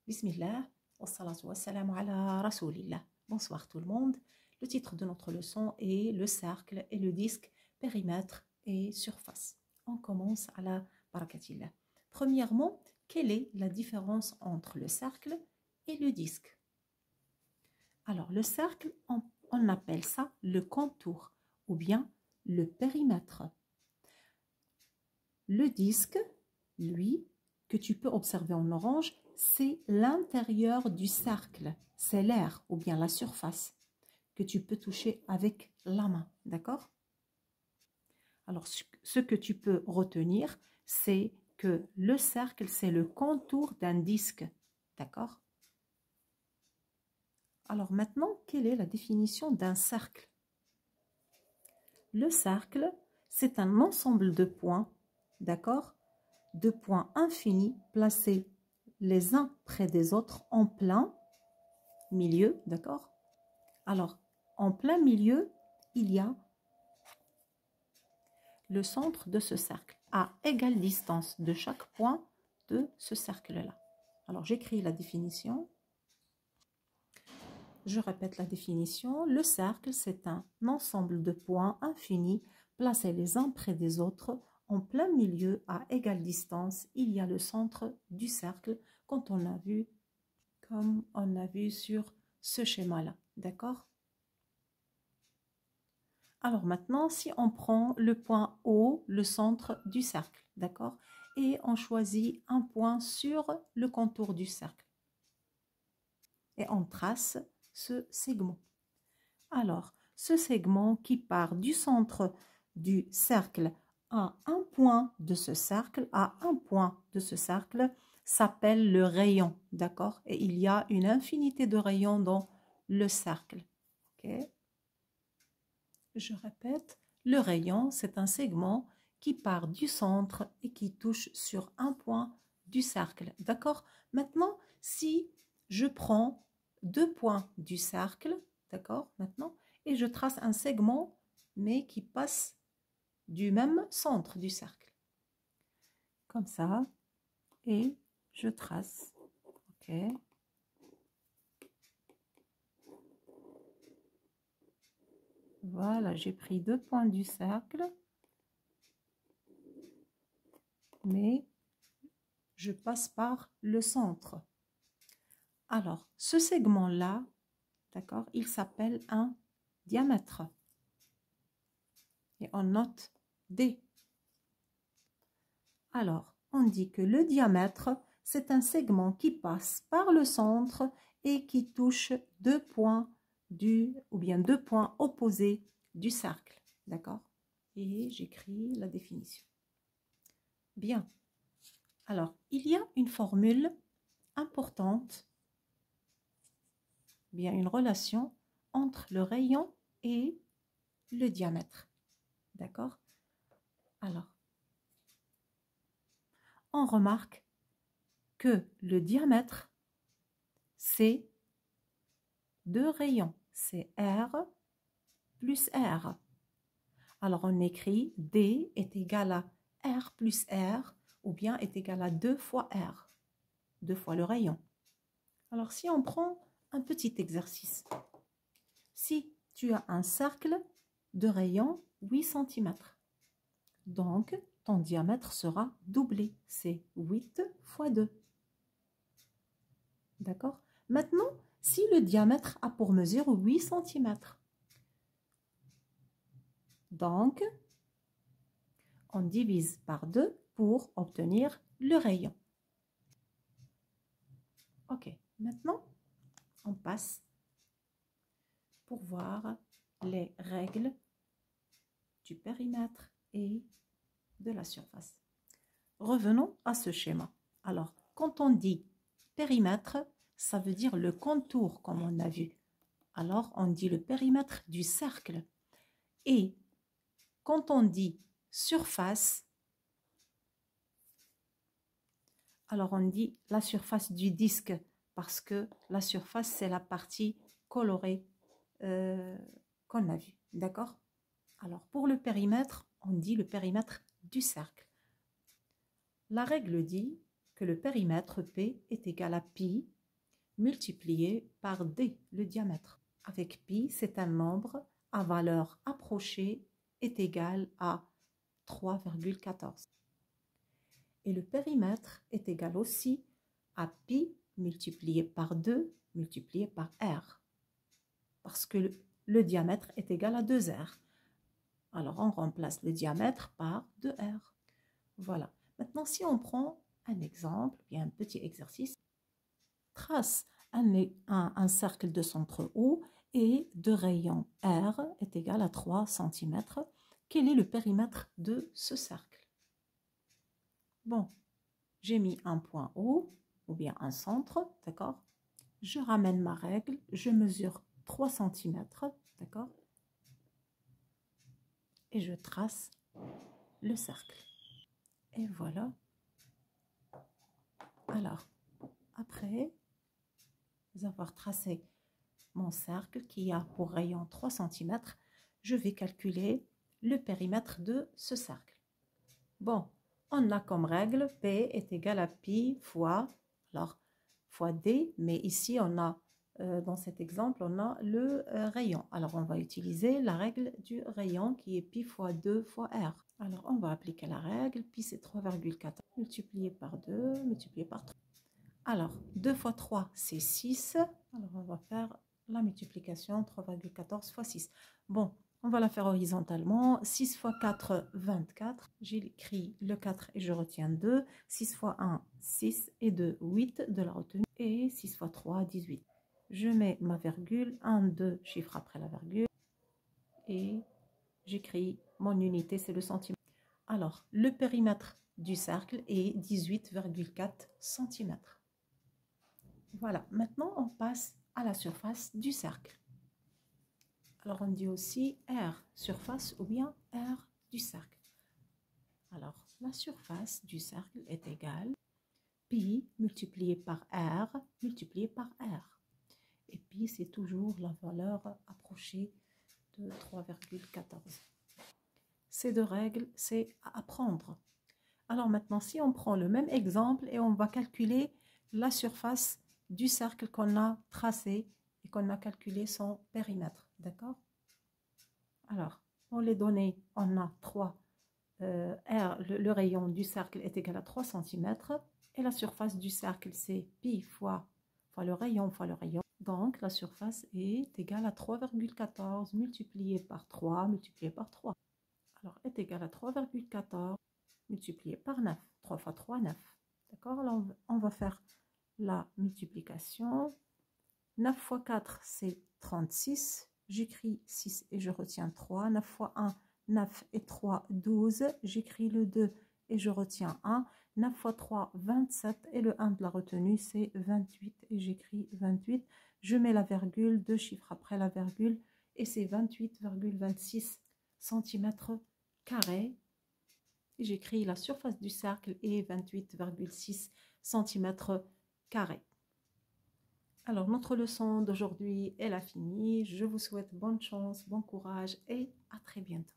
Bismillah, wassalatu wassalamu ala rasoulillah. Bonsoir tout le monde. Le titre de notre leçon est le cercle et le disque, périmètre et surface. On commence à la barakatillah. Premièrement, quelle est la différence entre le cercle et le disque? Alors, le cercle, on appelle ça le contour ou bien le périmètre. Le disque, lui, que tu peux observer en orange, c'est l'intérieur du cercle, c'est l'air ou bien la surface que tu peux toucher avec la main, d'accord? Alors, ce que tu peux retenir, c'est que le cercle, c'est le contour d'un disque, d'accord? Alors maintenant, quelle est la définition d'un cercle? Le cercle, c'est un ensemble de points, d'accord? De points infinis placés les uns près des autres en plein milieu, d'accord? Alors, en plein milieu, il y a le centre de ce cercle, à égale distance de chaque point de ce cercle-là. Alors, j'écris la définition. Je répète la définition. Le cercle, c'est un ensemble de points infinis placés les uns près des autres en plein milieu à égale distance. Il y a le centre du cercle, comme on a vu sur ce schéma-là. D'accord? Alors maintenant, si on prend le point O, le centre du cercle, d'accord? Et on choisit un point sur le contour du cercle. Et on trace ce segment. Alors, ce segment qui part du centre du cercle à un point de ce cercle, s'appelle le rayon, d'accord? Et il y a une infinité de rayons dans le cercle. Okay? Je répète, le rayon, c'est un segment qui part du centre et qui touche sur un point du cercle, d'accord? Maintenant, si je prends deux points du cercle, d'accord, maintenant, et je trace un segment, mais qui passe du même centre du cercle. Comme ça, et je trace, ok. Voilà, j'ai pris deux points du cercle, mais je passe par le centre. Alors, ce segment-là, d'accord, il s'appelle un diamètre. Et on note D. Alors, on dit que le diamètre, c'est un segment qui passe par le centre et qui touche deux points deux points opposés du cercle. D'accord? Et j'écris la définition. Bien. Alors, il y a une formule importante, bien une relation entre le rayon et le diamètre. D'accord? Alors, on remarque que le diamètre, c'est deux rayons. C'est R plus R. Alors, on écrit D est égal à R plus R ou bien est égal à 2 fois R. 2 fois le rayon. Alors, si on prend un petit exercice. Si tu as un cercle de rayon 8 cm, donc ton diamètre sera doublé. C'est 8 fois 2. D'accord? Maintenant, si le diamètre a pour mesure 8 cm, donc on divise par 2 pour obtenir le rayon. Ok, maintenant on passe pour voir les règles du périmètre et de la surface. Revenons à ce schéma. Alors, quand on dit périmètre, ça veut dire le contour, comme on a vu. Alors, on dit le périmètre du cercle. Et quand on dit surface, alors on dit la surface du disque, parce que la surface, c'est la partie colorée qu'on a vue. D'accord? Alors, pour le périmètre, on dit le périmètre du cercle. La règle dit que le périmètre P est égal à pi multiplié par d, le diamètre. Avec pi, c'est un nombre à valeur approchée est égal à 3,14. Et le périmètre est égal aussi à pi multiplié par 2 multiplié par r. Parce que le diamètre est égal à 2r. Alors, on remplace le diamètre par 2r. Voilà. Maintenant, si on prend un exemple, bien un petit exercice, trace un cercle de centre O et de rayon R est égal à 3 cm. Quel est le périmètre de ce cercle? Bon, j'ai mis un point O ou bien un centre, d'accord? Je ramène ma règle, je mesure 3 cm, d'accord? Et je trace le cercle. Et voilà. Alors, après avoir tracé mon cercle qui a pour rayon 3 cm, je vais calculer le périmètre de ce cercle. Bon, on a comme règle P est égal à pi fois, alors, fois D, mais ici on a, dans cet exemple, on a le rayon. Alors on va utiliser la règle du rayon qui est pi fois 2 fois R. Alors on va appliquer la règle, pi c'est 3,14 multiplié par 2, multiplié par 3. Alors 2 fois 3 c'est 6, alors on va faire la multiplication 3,14 fois 6. Bon, on va la faire horizontalement. 6 fois 4, 24. J'écris le 4 et je retiens 2. 6 fois 1, 6 et 2, 8 de la retenue. Et 6 fois 3, 18. Je mets ma virgule, 1, 2, chiffre après la virgule. Et j'écris mon unité, c'est le centimètre. Alors, le périmètre du cercle est 18,4 cm. Voilà, maintenant on passe à la surface du cercle. Alors on dit aussi R surface ou bien R du cercle. Alors la surface du cercle est égale pi multiplié par R multiplié par R. Et pi c'est toujours la valeur approchée de 3,14. Ces deux règles, c'est à apprendre. Alors maintenant, si on prend le même exemple et on va calculer la surface du cercle qu'on a tracé et qu'on a calculé son périmètre, d'accord? Alors, pour les données, on a 3. Le rayon du cercle est égal à 3 cm et la surface du cercle, c'est pi fois le rayon fois le rayon. Donc, la surface est égale à 3,14 multiplié par 3 multiplié par 3. Alors, est égal à 3,14 multiplié par 9. 3 fois 3, 9. D'accord? Alors, on va faire la multiplication. 9 fois 4, c'est 36. J'écris 6 et je retiens 3. 9 fois 1, 9 et 3, 12. J'écris le 2 et je retiens 1. 9 fois 3, 27. Et le 1 de la retenue, c'est 28. Et j'écris 28. Je mets la virgule, 2 chiffres après la virgule. Et c'est 28,26 cm². J'écris la surface du cercle et 28,6 cm². Alors, notre leçon d'aujourd'hui, elle a fini. Je vous souhaite bonne chance, bon courage et à très bientôt.